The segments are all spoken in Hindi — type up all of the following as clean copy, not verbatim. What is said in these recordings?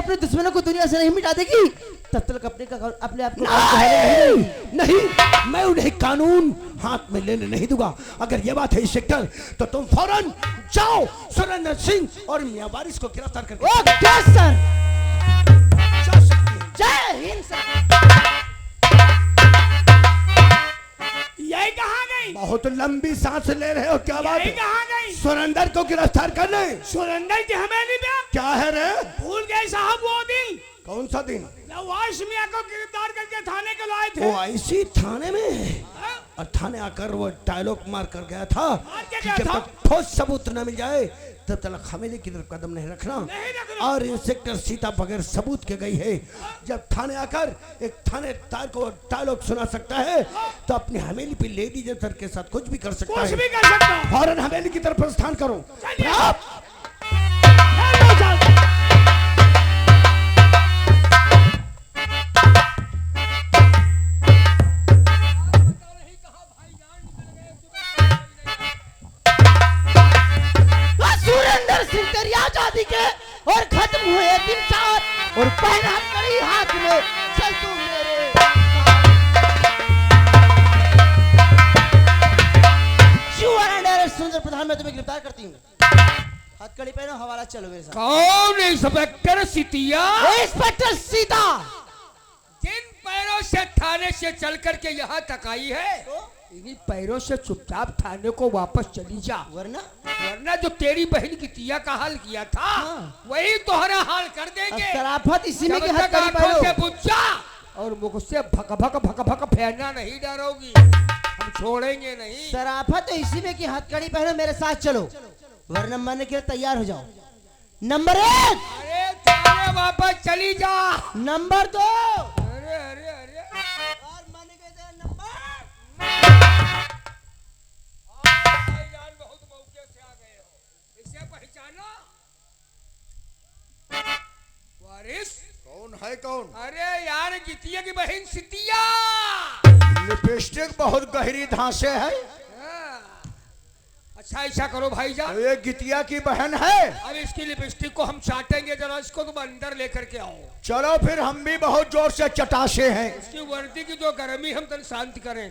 अपने दुश्मनों को दुनिया से नहीं मिटा देगी तब तक अपने आप को नहीं, मैं उन्हें कानून हाथ में लेने नहीं दूंगा। अगर ये बात है इंस्पेक्टर तो तुम फौरन जाओ सुरेंद्र सिंह और मियां वारिस को गिरफ्तार करके ओके सर। जा सकती है। जय हिंद सर। यही कहाँ गई? बहुत लंबी सांस ले रहे हो, क्या बात यही है? कहाँ गई? सुरेंद्र को गिरफ्तार कर ले। सुरेंद्र की हवेली पे क्या है रे? भूल गए साहब वो दिन कौन सा दिन? नवाज मियां को गिरफ्तार करके थाने को लाए थे। वो ऐसी थाने में हाँ? और थाने आकर वो डायलॉग मार कर गया था के कि गया जब था? तक ठोस सबूत न मिल जाए तब तक हवेली की तरफ कदम नहीं रखना। नहीं रखना। और इंस्पेक्टर सीता बगैर सबूत के गई है। जब थाने आकर एक थानेदार को डायलॉग सुना सकता है तो अपनी हवेली पे लेडी जेंटल के साथ कुछ भी कर सकता कुछ है। भी कर सकता हूँ। फौरन हवेली की तरफ प्रस्थान करो। चलिए। आप हेलो साहब। सुरेंद्र सिंह तेरी आजादी के और खत्म हुए दिन 4 और पहना कड़ी हाथ में चल तू मेरे यू आर अंडर सुंदर प्रधान मैं तुम्हें गिरफ्तार करती हूँ। हथकड़ी पहनो हवाला चलो मेरे साथ। कौन इंस्पेक्टर सितिया? इंस्पेक्टर सीता जिन पैरों से थाने से चल करके यहाँ तक आई है इन्हीं पैरों से चुपचाप थाने को वापस चली जा, वरना जो तेरी बहन की तिया का हाल किया था हाँ। वही तुम्हारा हाल कर देंगे। शराफत इसी में जब की तक हथकड़ी आंखों से पहनो। बुझ जा और मुख से भक भक भक भक फेरना नहीं डरोगी, हम छोड़ेंगे नहीं। शराफत तो इसी में की हथकड़ी पहनो मेरे साथ चलो वरना मरने के लिए तैयार हो जाओ। नंबर 1 अरे थाने वापस चली जा। नंबर 2 अरे अरे अरे और मरने के लिए नंबर भाईजान बहुत मौके से आ गए हो, इसे पहचानो? वारिस कौन है कौन? अरे यार गितिया की बहन सितिया। लिपस्टिक बहुत गहरी धांसे है। अच्छा ऐसा करो भाईजान, ये गितिया की बहन है। अब इसकी लिपस्टिक को हम चाटेंगे, जरा इसको तुम अंदर लेकर के आओ। चलो फिर हम भी बहुत जोर से चटासे हैं। इसकी वर्दी की जो गर्मी हम तन शांत करें।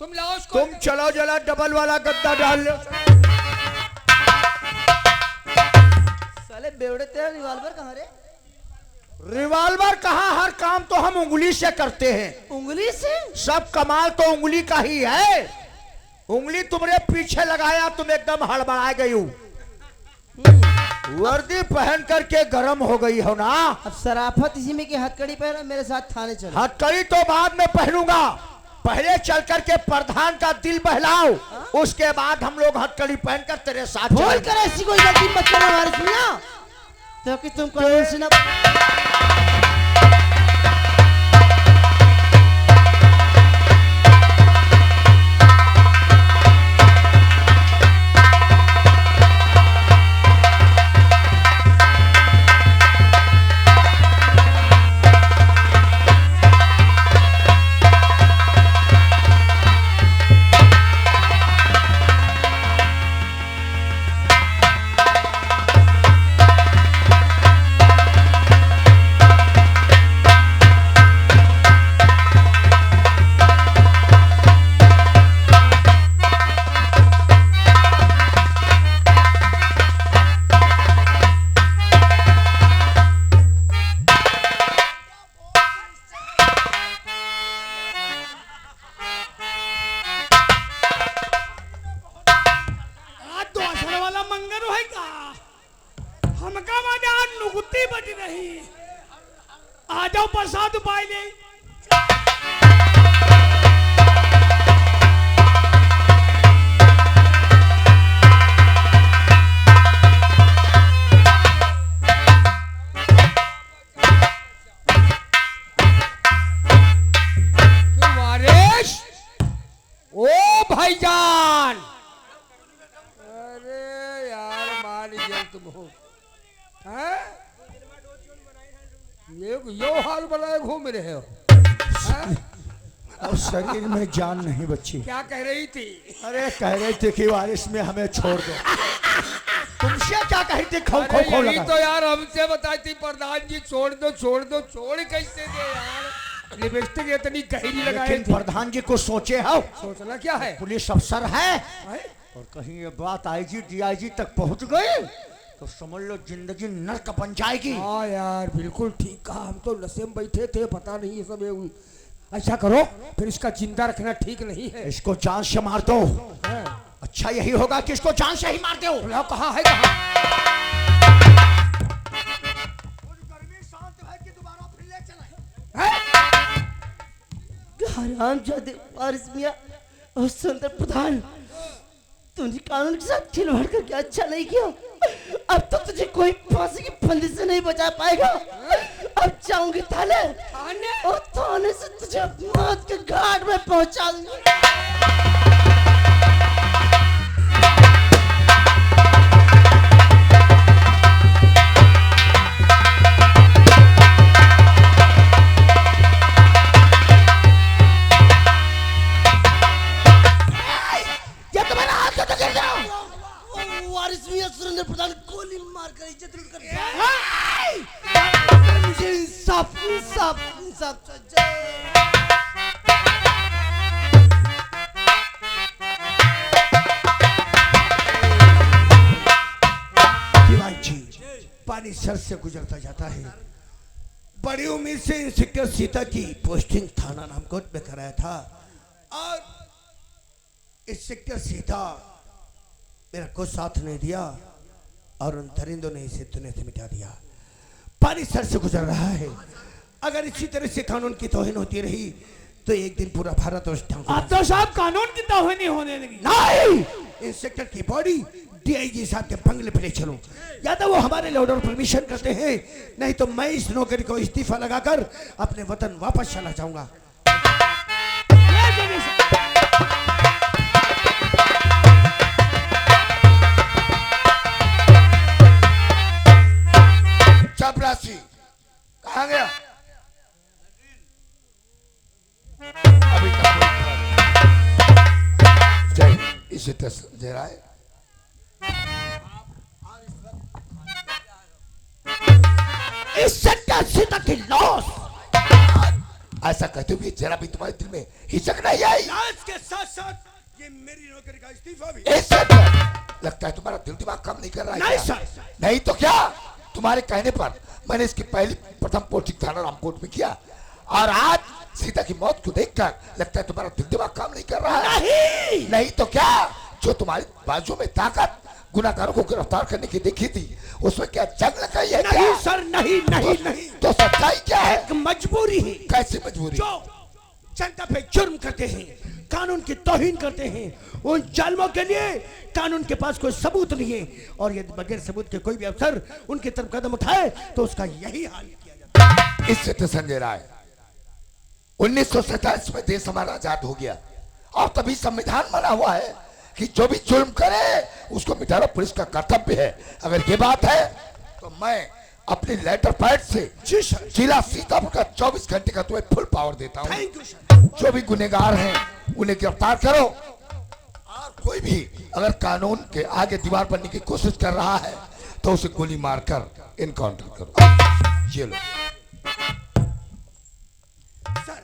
तुम लाओ उसको। तुम चलो जरा डबल वाला गद्दा डाल लो। साले बेवड़े तेरा रिवॉल्वर कहाँ रे? रिवॉल्वर कहाँ, हर काम तो हम उंगली से करते हैं। उंगली से? सब कमाल तो उंगली का ही है। उंगली तुम्हारे पीछे लगाया तुम एकदम हड़बड़ा गई हो। वर्दी पहन करके गरम हो गई हो ना। अब शराफत इसी में की हथकड़ी पहनो मेरे साथ थाने चलो। हथकड़ी तो बाद में पहनूंगा, पहले चल करके प्रधान का दिल बहलाओ, उसके बाद हम लोग हथकड़ी पहनकर तेरे साथ भूल चलेंगे। कर ऐसी कोई गलती मत करना हमारे सुनिया तो कि तुम कानून से ना। आ जाओ प्रसाद पाए ले। वारिस, ओ भाईजान, अरे यार मान गया तुम हो। हैं? यो हाल बनाए घूम रहे हो। और शरीर में जान नहीं बची। क्या कह रही थी? अरे कह रही थी कि वारिस में हमें छोड़ दो। तुमसे क्या कही थी खो खो अरे खो यही लगा तो यार हमसे बताई थी प्रधान जी, छोड़ दो छोड़ दो, छोड़ कैसे दे यार, लिपस्टिक इतनी गहरी लगाए लेकिन थे। प्रधान जी को सोचे हो, सोचना क्या है? पुलिस अफसर है हैं? और कहीं ये बात आईजी डीआईजी तक पहुंच गई तो समझ लो जिंदगी नर्क बन जाएगी। हाँ यार बिल्कुल ठीक कहा, हम तो नशे में बैठे थे, पता नहीं ये सब ऐसा करो, फिर इसका जिंदा रखना ठीक नहीं है। इसको जान से मार दो। हाँ। अच्छा यही होगा कि इसको जान से ही मार दो। बुलाओ, कहाँ है कहाँ? हराम जादे वारिस मियां और सुंदर प्रधान, तूने कानून के साथ खिलवाड़ करके अच्छा नहीं किया। अब तो तुझे कोई फांसी की फंदी से नहीं बचा पाएगा। अब जाऊंगी थाने और थाने से तुझे मौत के घाट में पहुंचा दूंगी। वारिस मियां सुरेंद्र प्रधान गोली मारकर इज्जत लूट कर मुझे इंसाफ इंसाफ इंसाफ पानी सर से गुजरता जाता है। बड़ी उम्मीद से इंस्पेक्टर सीता की पोस्टिंग थाना रामकोट में कराया था और इंस्पेक्टर सीता मेरा कोई साथ नहीं दिया और उन दरिंदों ने इसे दुनिया से मिटा दिया। पानी सर से गुजर रहा है। अगर इसी तरह से कानून की तौहीन होती रही तो एक दिन पूरा भारत और अब तो साहब कानून की तौहीन होने लगी। नहीं, इंस्पेक्टर की बॉडी डीआईजी साहब के बंगले पे ले चलो, या तो वो हमारे लिए ऑर्डर परमिशन करते हैं, नहीं तो मैं इस नौकरी को इस्तीफा लगाकर अपने वतन वापस चला जाऊंगा। चपरासी कहाँ गया? अभी तक जय इसे जय राय सीता की लॉस ऐसा कहते हुए जरा भी तुम्हारे दिल में हिचक नहीं आई? लाश के साथ साथ ये मेरी नौकरी का इस्तीफा भी। लगता है तुम्हारा दिल दिमाग काम नहीं कर रहा है। नहीं क्या? सर। नहीं तो क्या, तुम्हारे कहने पर मैंने इसकी प्रथम पोस्टिंग थाना रामकोट में किया और आज सीता की मौत को देखकर लगता है तुम्हारा दिल दिमाग काम नहीं कर रहा है। नहीं तो क्या, जो तुम्हारी बाजू में ताकत गुनाहगारों को गिरफ्तार करने की देखी थी उसमें क्या जंग लगाई है? नहीं क्या? सर, नहीं नहीं नहीं, तो सच्चाई क्या है? एक मजबूरी है। कैसी मजबूरी? जो जनता पे जुर्म करते हैं, कानून की तौहीन करते हैं, उन जालिमों के लिए कानून के पास कोई सबूत नहीं है और यदि बगैर सबूत के कोई भी अफसर उनकी तरफ कदम उठाए तो उसका यही हाल किया जाता है। इससे तो संजय राय 1947 में देश हमारा आजाद हो गया और तभी संविधान बना हुआ है कि जो भी जुल्म करे उसको मिटाना पुलिस का कर्तव्य है। अगर ये बात है तो मैं अपनी लेटर पैड से जिला सीतापुर का 24 घंटे का तुम्हें फुल पावर देता हूँ। जो भी गुनहगार हैं उन्हें गिरफ्तार करो और कोई भी अगर कानून के आगे दीवार बनने की कोशिश कर रहा है तो उसे गोली मारकर इनकाउंटर करो। ये लो। सर,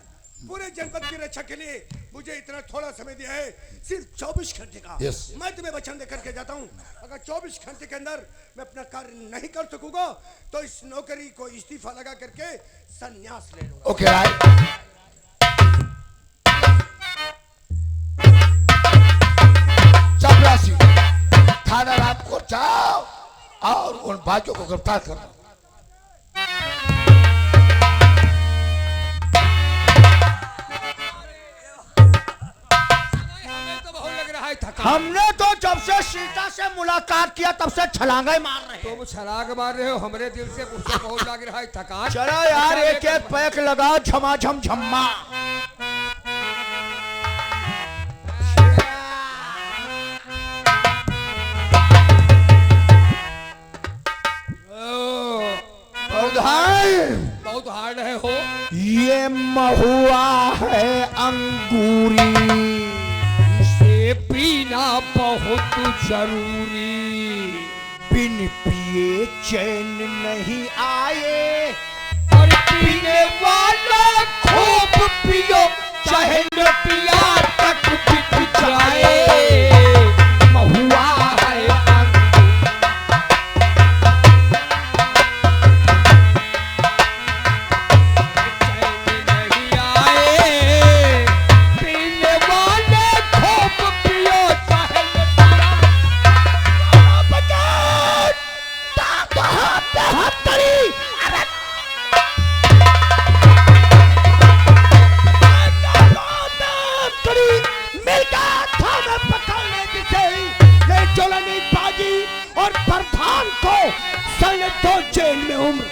पूरे जनपद की रक्षा के लिए मुझे इतना थोड़ा समय दिया है, सिर्फ 24 घंटे का। Yes. मैं तुम्हें वचन देकर के जाता हूँ, अगर 24 घंटे के अंदर मैं अपना कार्य नहीं कर सकूंगा तो इस नौकरी को इस्तीफा लगा करके संन्यास ले लूंगा। ओके राय। चपरासी थाना रामकोट जाओ और उन बाकियों को गिरफ्तार करो। हमने तो जब से सीता से मुलाकात किया तब से छलांगे मार रहे हैं। तुम छलांग मार रहे हो, हमरे दिल से मुझसे बहुत लग रहा है थकान। चलो यार, एक एक पैक लगाओ, झमाझम झम्मा। बहुत हार्ड है हो। ये महुआ है अंगूरी, इसे पीना बहुत जरूरी। बिन पिए चैन नहीं आए, और पीने वाला खूब पियो चाहे न पिया तक बिक जाए, महुआ है चैन नहीं आए, पीने वाले खूब पियो चाहे न और प्रधान को साले दो जेल में उम्र।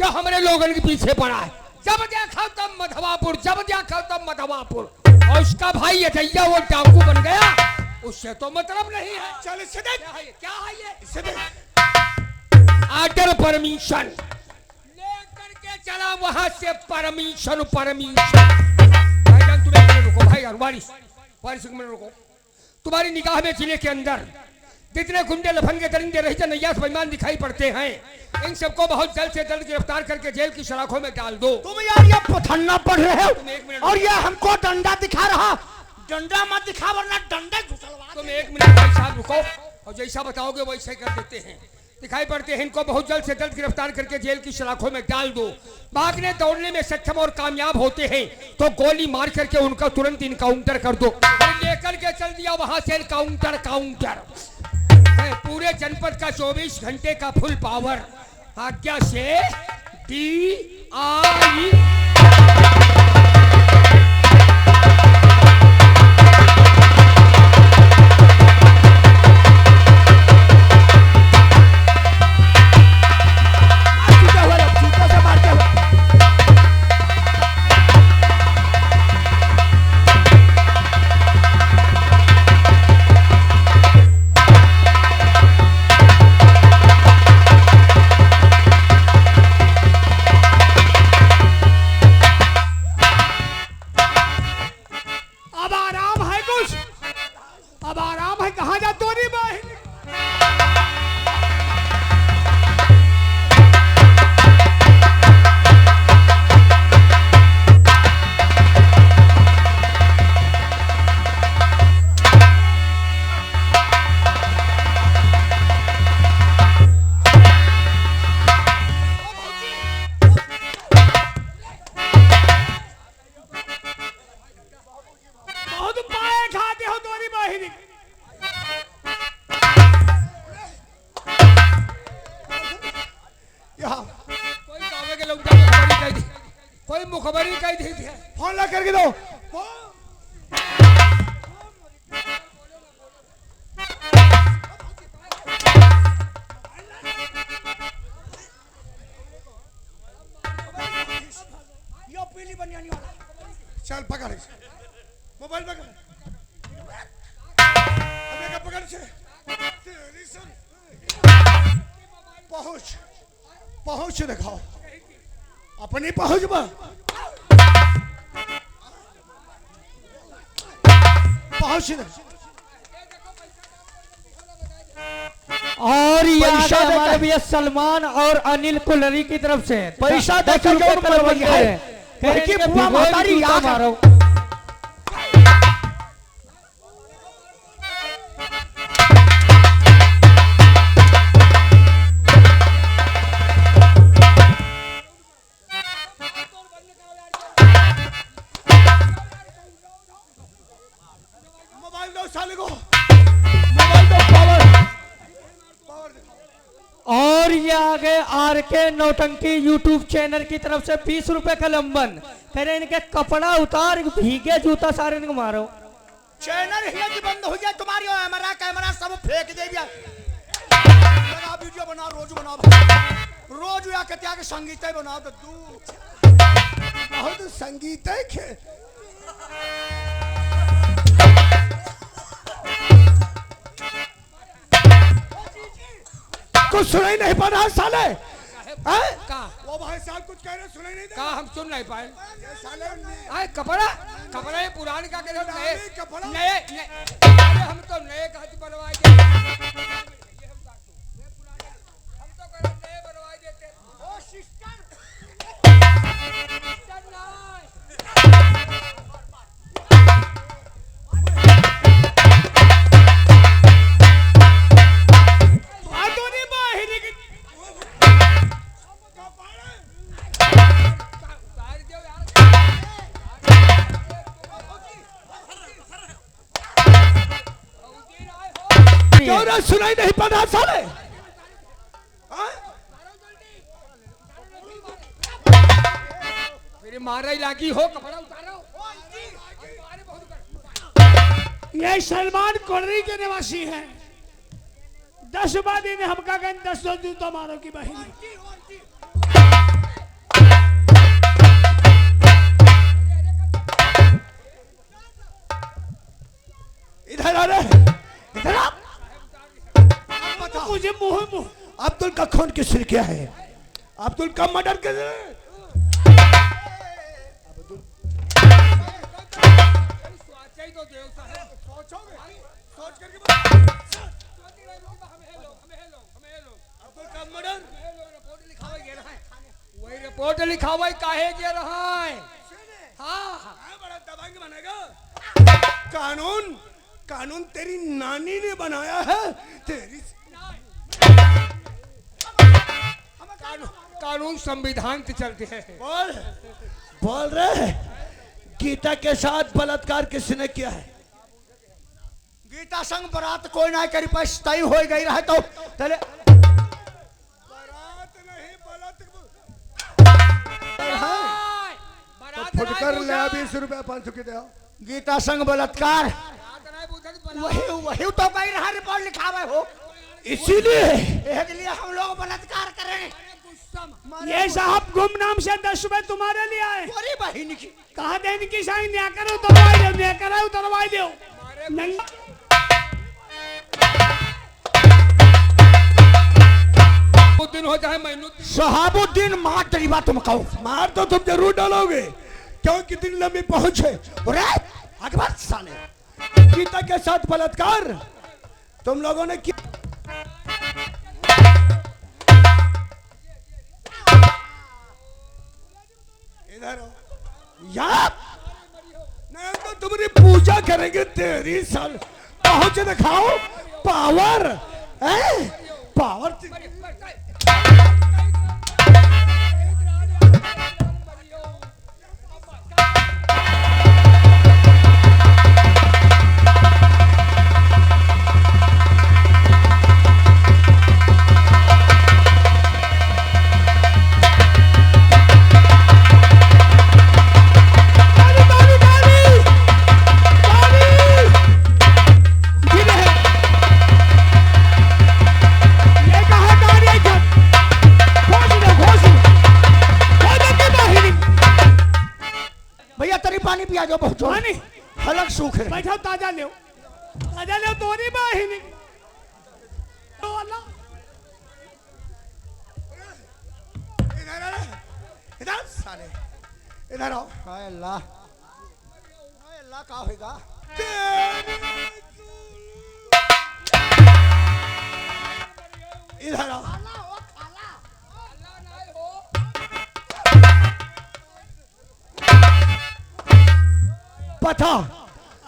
या हमारे लोगों के पीछे पड़ा है, जब देखा तब मधवापुर, जब देखा तब मधवापुर, और उसका भाई अजैया वो डाकू बन गया, उससे तो मतलब नहीं है। चल इससे देख, क्या है ये? इससे देख। आर्डर परमिशन लेकर के चला वहां से, परमिशन भाईजान तुम एक मिनट रुको, भाई वारिस एक मिनट रुको। तुम्हारी निगाह में जिले के अंदर जितने गुंडे लफंगे दरिंदे रहीजा नैयास बेईमान दिखाई पड़ते हैं, इन सबको बहुत जल्द से जल्द गिरफ्तार करके जेल की सलाखों में डाल दो। तुम यार ये पथन्ना पढ़ रहे हो तुम एक मिनट और ये हमको डंडा दिखा रहा। डंडा मत दिखा वरना डंडे घुसलवा। तुम एक मिनट भाई साहब रुको, और जैसा बताओगे वैसे कर देते हैं। दिखाई पड़ते हैं, इनको बहुत जल्द से जल्द गिरफ्तार करके जेल की सलाखों में डाल दो। भागने दौड़ने में सक्षम और कामयाब होते हैं तो गोली मार करके उनका तुरंत इनकाउंटर कर दो। लेकर के चल दिया वहां से काउंटर। पूरे जनपद का 24 घंटे का फुल पावर आज्ञा से DI। कोई मुखबरी कही थी फोन ला करके दो। यो पीली बनियानी वाला चल पकड़ मोबाइल पकड़ अबे का पकड़ से पहुंच दिखाओ अपनी पहुंच पर पहुंच। और ये हमारे भैया सलमान और अनिल कुलरी की तरफ से पैसा देकर मारो। और ये आगे RK नौटंकी यूट्यूब चैनल की तरफ से 20 रुपए का लंबन, फिर इनके कपड़ा उतार भीगे जूता सारे इनको मारो। चैनल ही की बंद हो जाए तुम्हारी कैमरा सब फेंक दे दिया। बना वीडियो बना रोज या कहते हैं कि संगीत बनाओ तो तू बहुत संगीत है। कुछ सुनाई नहीं पड़ रहा साले। वो भाई भाई साहब कुछ कह रहे सुनाई नहीं दे कहा हम सुन नहीं पाए। ये साले आए कपड़ा कपड़ा ये पुराने का कह रहे नए कपड़ा? नए अरे हम तो नए कहते बनवाए देते। ये हम पुराने हम तो कह रहे नए बनवाए देते। ओ सिस्टर सिस्टर नहीं आधुनिक बाहिनी की उतार दो यार। क्यों रे सुनाई नहीं पड़ा साले हाँ? मेरे मार रही लागी हो कपड़ा उतारो। ये सलमान कोडरी के निवासी है। 10 बाद इन्हें हम का गन 10 दिन तो मारो की बहन। इधर आ रे इधर आ मुझे मुंह अब्दुल का खून किसने किया है अब्दुल का मर्डर कर वही रिपोर्ट लिखा हुआ काहे के रहा है। हाँ बड़ा दबंग बनेगा कानून कानून तेरी नानी ने बनाया है तेरी कानून संविधान से चलते हैं। बोल बोल रहे गीता के साथ बलात्कार किसने किया है गीता संग बरात कोई ना करी पास तय हो गई रहे तो चले बरात नहीं फुटकर ले 20 रुपया 500 के दे गीता संग बलात्कार वही वही तो कही रहा रिपोर्ट लिखावे हो इसीलिए एक लिए हम लोग बलात्कार करें ये साहब गुमनाम से 10 रुपए तुम्हारे लिए आए। पूरी बहन की कहा देन की साइन न्या करो उतरवाई दो न्या करो उतरवाई दो नहीं दिन हो जाए महीनों शहाबुद्दीन मार तेरी बात तुम कहो मार तो तुम जरूर डालोगे क्यों कितनी लंबी पहुंच है अकबर साले गीता के साथ बलात्कार तुम लोगों ने किया इधर आओ यार नहीं तो तुम्हारी पूजा करेंगे तेरी साल पहुंच दिखाओ पावर पावर पानी पिया जो बहुत पानी हलक सूख है बैठो ताजा ले तोरी बहिनी तो अल्लाह इधर साले इधर आओ हाय अल्लाह का होगा इधर आओ पता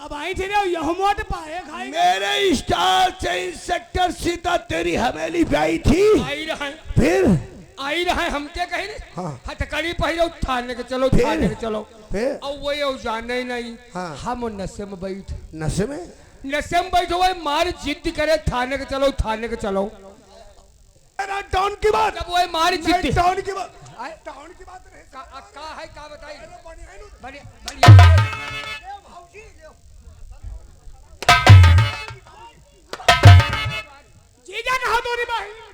अब आई थे रे यह मोट पाए खाई मेरे स्टार से इंस्पेक्टर सीता तेरी हवेली पे आई थी आई रहे फिर आई रहे हम क्या कहे हाँ। हथकड़ी पहिरो थाने के चलो फिर? थाने के चलो फिर और वही और जाने ही नहीं हाँ। हम नशे में बैठ नशे में बैठो वही मार जिद करे थाने के चलो थाने के चलो टाउन की बात जब वही मार जिद टाउन की बात टाउन की बात रहे का है का बताई बढ़िया जीजा कहा तोरी बहिनी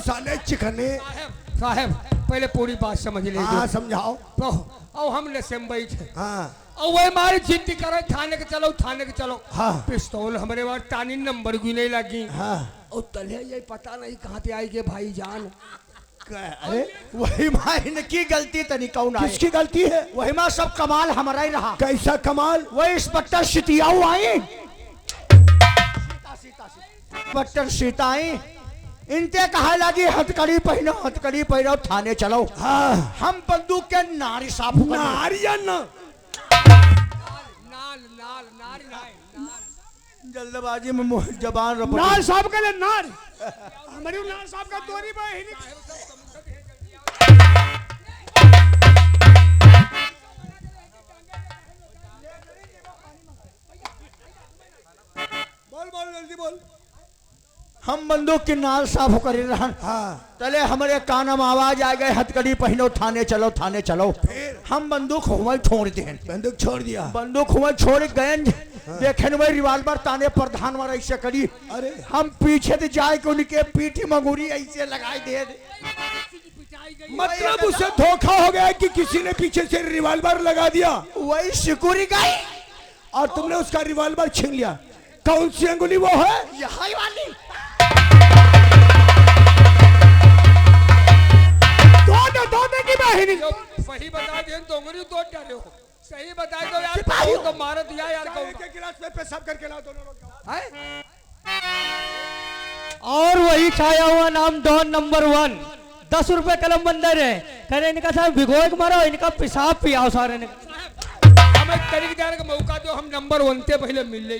साले चिकने साहब पहले पूरी बात समझ ले हाँ समझाओ तो और हम नशे में बैठे हाँ और वही मारी जिद्दी करे थाने के चलो हाँ। पिस्तौल हमारे बार टानी नंबर भी नहीं लगी हाँ और तले ये पता नहीं कहाँ से आई के भाई जान। अरे वही माँ इनकी गलती तनी कौन आई? किसकी गलती है? वही माँ सब कमाल हमारा ही रहा। कैसा कमाल? वही इंस्पेक्टर सीतियाऊ आई, इंस्पेक्टर सीता आई, इनते कहा लगी हथकड़ी पहनो, हथकड़ी पहनो, थाने चलो। हाँ, हम बंदूक के नारी साफ नारियन नाल नाल नार नाल जल्दबाजी में मुंह जबान रपट। नार साहब के लिए नार हमारी नार साहब का तोरी भाई बोल बोल जल्दी बोल। हम बंदूक की नाल साफ कर रहन। हाँ, तले हमारे कान में आवाज आ गए हथकड़ी पहनो, थाने चलो, थाने चलो। हम बंदूक हुमल छोड़ दिए, बंदूक छोड़ दिया। बंदूक हुमल छोड़ गए। देखे में रिवाल्वर ताने प्रधान वाला ऐसे करी। अरे हम पीछे से जाए के उनके पीठी मंगूरी ऐसे लगाई दे। मतलब उसे धोखा हो गया कि किसी ने पीछे से रिवॉल्वर लगा दिया वही सिकुरी गई और तुमने उसका रिवॉल्वर छीन लिया। कौन सी अंगुली वो है? यही वाली। दो की बहनी। सही बता दे तो उंगली तोड़ डाले हो। सही बता दो यार, तो मार दिया यार को। एक गिलास में पेशाब करके लाओ दोनों लोग। हैं? और वही छाया हुआ नाम डॉन नंबर 1, 10 रुपए कलम बंदर है। कह रहे इनका साहब भिगोए के मारो, इनका पेशाब पियाओ सारे ने। हमें तरीकेदार का मौका दो, हम नंबर 1 से पहले मिल ले।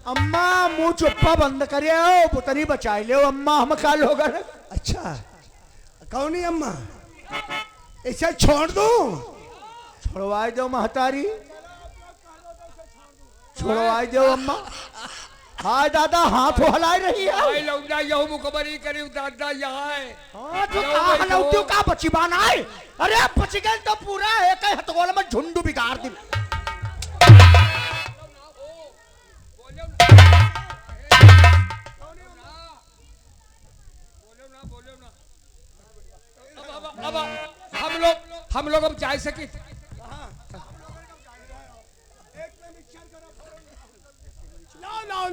अम्मा मुंह चुप्पा बंद करिए, पुतरी बचाई ले अम्मा, हम काल होगा। अच्छा, कौन है अम्मा? इसे छोड़ दो। छोड़वाई दो महतारी, छोड़वाई दो अम्मा। हाय दादा, हाथ हलाई रही है। भाई लौटा यहो मुखबरी करी दादा यहाँ है। हाँ तो कहाँ हलौटियों का बची बनाए? अरे बच गए तो पूरा एक हथगोल में झुंडू बिगाड़ दी। अब हम लोग अब जा सके। लाओ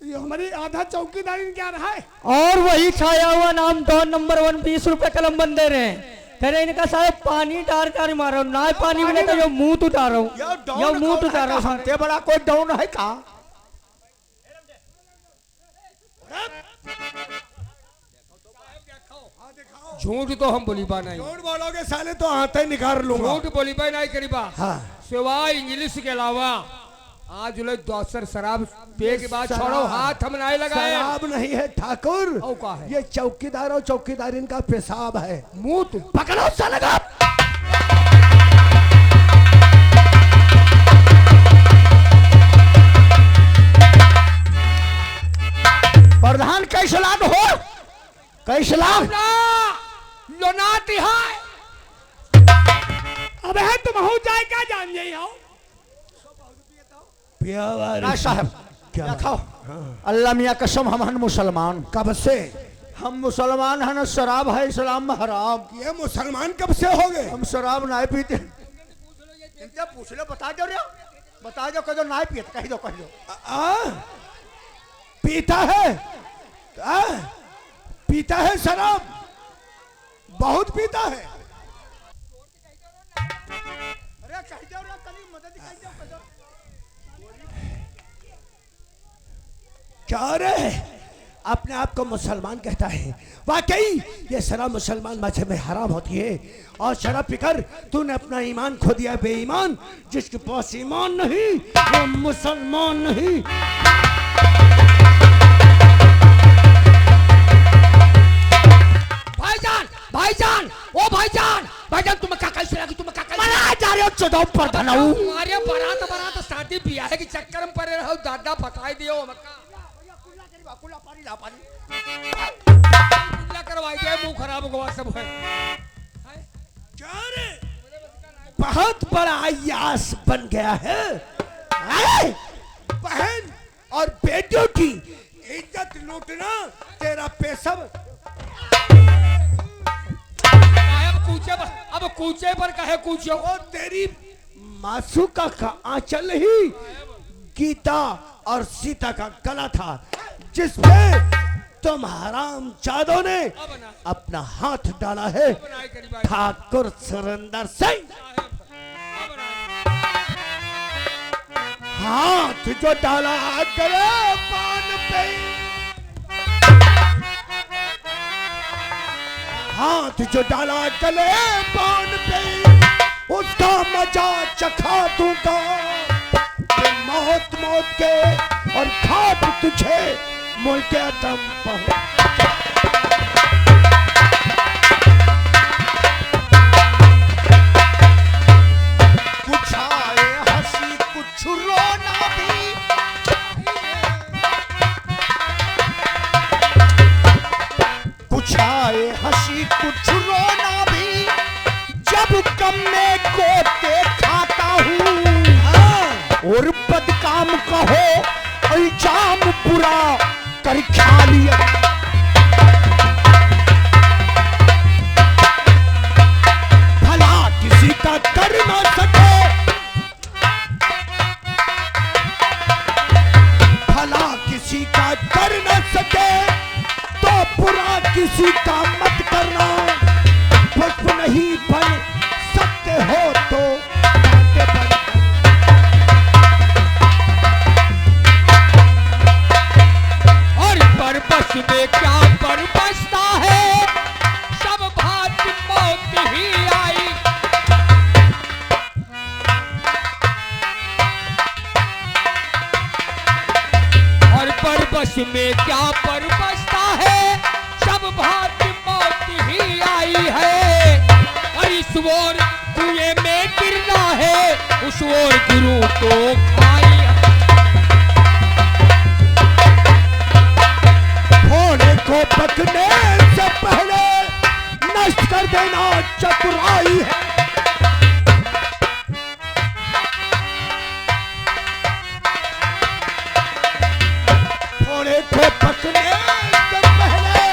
ये हमारी आधा चौकीदारी क्या रहा है? और वही छाया हुआ नाम डॉन नंबर 1, 20 रुपए कलम बंदर है। कह रहे इनका साहब पानी डाल कर मारो, ना पानी मिले तो यो मुंह उतार रहा हूँ, यो मुंह उतार रहा हूँ। ते बड़ा कोई डाउन है का? झूठ तो हम बोली बा नहीं, झूठ बोलोगे साले तो हाथ ही निकाल लूंगा। झूठ बोली बा नहीं करीबा। हाँ, सिवाय इंग्लिश के अलावा आज लोग दोसर शराब पे के बाद छोड़ो, हाथ हम नहीं लगाए। शराब नहीं है ठाकुर, और का है? ये चौकीदार और चौकीदारिन का पेशाब है। मुंह तू पकड़ो साले का। प्रधान कैसे लाभ हो? कैसे लाभ? लोनाती है। अब है तुम हो जाए क्या जान जाई हो? ना साहब क्या खाओ? अल्लाह मियाँ कसम, हम हैं मुसलमान। कब से? हम मुसलमान हैं, शराब है इस्लाम में हराम। ये मुसलमान कब से हो गए? हम शराब नहीं पीते। इनसे पूछ लो, बता दो रे, बता दो, कह दो नहीं पीते, कह दो, कह दो। पीता है? पीता है शराब, बहुत पीता है। अरे कह दो रे, कल मदद कह दो, कह दो। क्या रे, अपने आप को मुसलमान कहता है? वाकई ये शराब मुसलमान मजहब में हराम होती है। और शराब पीकर तूने अपना ईमान खो दिया। बेईमान, जिसके पास ईमान नहीं वो मुसलमान नहीं। भाईजान, ओ भाईजान, तुम्हें क्या कैसे लगी? तुम्हें क्या मना जा रहे हो चौदह पर धनाऊ। तुम्हारे बारात शादी ब्याह के चक्कर में पड़े रहो, दादा बताई दियो करवाई दे, मुंह खराब होगा सब है। क्या रे, बहुत बड़ा अय्यास बन गया है। बहन और बेटियों की इज्जत लूटना तेरा पेशा। अब कूचे पर कहे कूचो। और तेरी मासूका का आंचल ही गीता और सीता का गला था, जिस पे तुम हराम जादों ने अपना हाथ डाला है। ठाकुर सुरेंद्र सिंह, हाथ जो डाला गले पान पे, हाथ जो डाला गले पान पे, उसका मजा चखा दूंगा। मौत मौत के और खाट तुझे मुल्क दम कुछ आए हंसी कुछ रोना भी, कुछ आए हंसी कुछ रोना भी, जब कम में कोते खाता हूँ। और बदकाम कहो इल्जाम बुरा कर खा लिया, भला किसी का कर ना सके, भला किसी का कर ना सके, तो बुरा किसी का मत करना। पुष्प नहीं बन सकते हो तो कांटे बन। परबस में क्या परबसता है, सब भात मौत ही आई। और परबस में क्या परबसता है, सब भात मौत ही आई है। और इस ओर कुएं में गिरना है, उस ओर गुरु को खाई। घोड़े को पकने से पहले नष्ट कर देना चतुराई है। घोड़े को पकने से पहले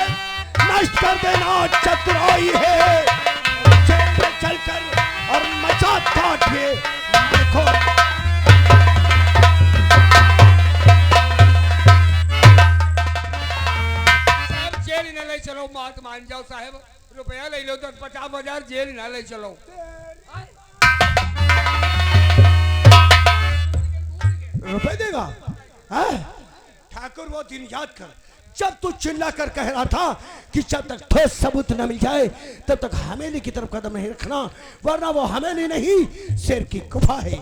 नष्ट कर देना चतुराई है। जेल में चलकर और मचा काटिए देखो। चलो बात मान जाओ साहब, रुपया ले लो तो 50,000 जेल ना ले चलो। रुपए देगा? ठाकुर वो दिन याद कर, जब तू चिल्ला कर कह रहा था कि जब तक ठोस सबूत न मिल जाए तब तक हवेली की तरफ कदम नहीं रखना, वरना वो हवेली नहीं शेर की गुफा है।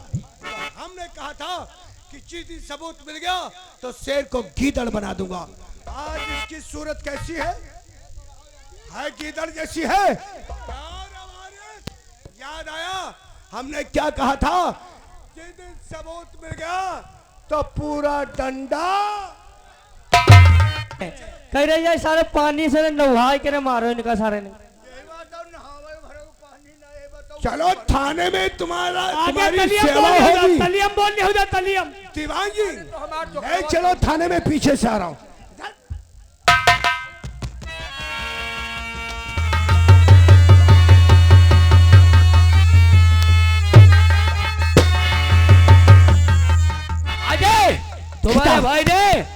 हमने कहा था कि जिस दिन सबूत मिल गया तो शेर को गीदड़ बना दूंगा। आज इसकी सूरत कैसी है गीदड़ जैसी है। याद आया हमने क्या कहा था, जिस दिन सबूत मिल गया तो पूरा डंडा कह रही है सारे पानी से नहाए के मारो इनका सारे ने। चलो थाने में तुम्हारी तलियम सेवा होगी। तलियम बोलने हो जा तलियम। दीवान जी ले चलो थाने में, पीछे से आ रहा हूँ। तुम्हारे भाई ने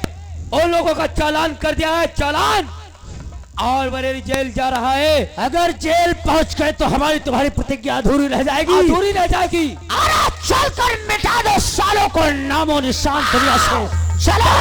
उन लोगों का चालान कर दिया है, चालान, और बरेली जेल जा रहा है। अगर जेल पहुंच गए तो हमारी तुम्हारी प्रतिज्ञा अधूरी रह जाएगी। अधूरी रह जाएगी। अरे चलकर मिटा दो सालों को नामो निशान दुनिया से। चलो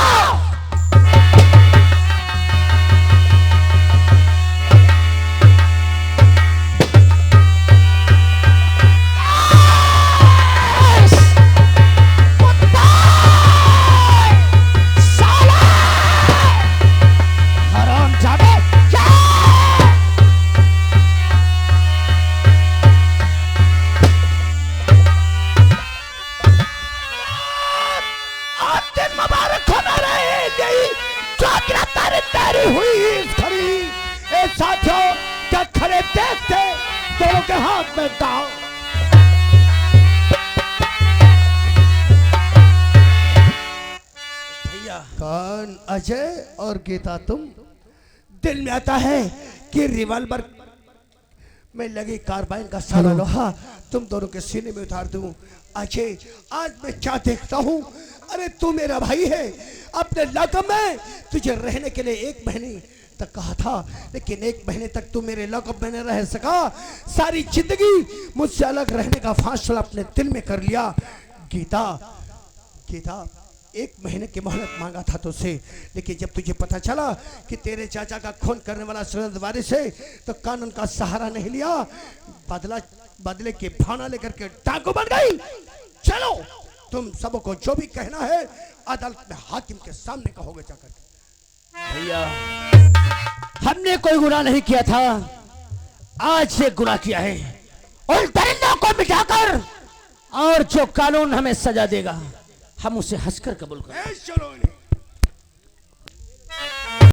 कौन अजय और गीता तुम? दिल में आता है कि रिवॉल्वर में लगी कार्बाइन का सारा लोहा तुम दोनों के सीने में उतार दूं आजे आज मैं क्या देखता हूँ, अरे तू मेरा भाई है, अपने लॉकअप में तुझे रहने के लिए 1 महीने तक कहा था, लेकिन 1 महीने तक तू मेरे लॉकअप में न रह सका। सारी जिंदगी मुझसे अलग रहने का फैसला अपने दिल में कर लिया। गीता, गीता 1 महीने की मोहलत मांगा था तुझसे, लेकिन जब तुझे पता चला कि तेरे चाचा का खून करने वाला सुरेंद्र वारिस है, तो कानून का सहारा नहीं लिया, बदले के भाना लेकर के डाकू बन गई। चलो तुम सबको जो भी कहना है अदालत में हाकिम के सामने कहोगे जाकर। भैया हमने कोई गुनाह नहीं किया था, आज से गुनाह किया है। उन दरिंदों को मिटाकर और जो कानून हमें सजा देगा हम उसे हंसकर कबूल करें। चलो